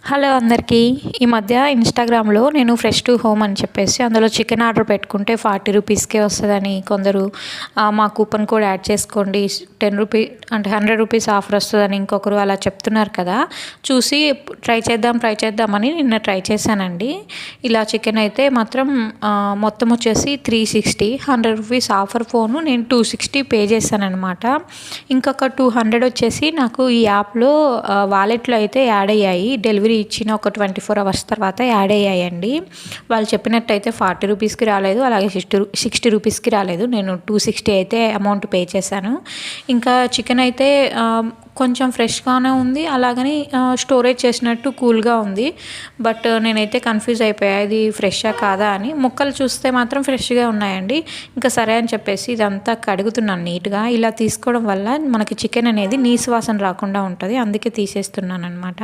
Hello అందరికీ. ఈ మధ్య ఇన్‌స్టాగ్రామ్‌లో నేను ఫ్రెష్ టు హోమ్ అని చెప్పేసి అందులో చికెన్ ఆర్డర్ పెట్టుకుంటే 40 రూపీస్‌కే వస్తదని కొందరు మా కూపన్ కోడ్ యాడ్ చేసుకోండి 10 రూపీ అంటే 100 రూపీస్ ఆఫర్ వస్తదని ఇంకొకరు అలా చెప్తున్నారు కదా! చూసి ట్రై చేద్దామని నిన్న ట్రై చేశానండి. ఇలా చికెన్ అయితే మాత్రం మొత్తం వచ్చేసి 360, 100 రూపీస్ ఆఫర్ పోను నేను 260 పే చేశాననమాట. ఇంకొక 200 వచ్చేసి నాకు ఈ యాప్‌లో వాలెట్‌లో అయితే యాడ్ అయ్యాయి. డెలివరీ ఇచ్చిన ఒక 24 అవర్స్ తర్వాత యాడ్ అయ్యాయండి. వాళ్ళు చెప్పినట్టయితే 40 రూపీస్‌కి రాలేదు. అలాగే 60 రూపీస్‌కి రాలేదు. నేను 260 అయితే అమౌంట్ పే చేశాను. ఇంకా చికెన్ అయితే కొంచెం ఫ్రెష్‌గానే ఉంది. అలాగని స్టోరేజ్ చేసినట్టు కూల్‌గా ఉంది. బట్ నేనైతే కన్‌ఫ్యూజ్ అయిపోయా. ఇది ఫ్రెషా కాదా అని. ముక్కలు చూస్తే మాత్రం ఫ్రెష్‌గా ఉన్నాయండి. ఇంకా సరే అని చెప్పేసి ఇదంతా కడుగుతున్నాను నీట్‌గా. ఇలా తీసుకోవడం వల్ల మనకి చికెన్ అనేది నీసు వాసన రాకుండా ఉంటది. అందుకే తీసేస్తున్నాననమాట.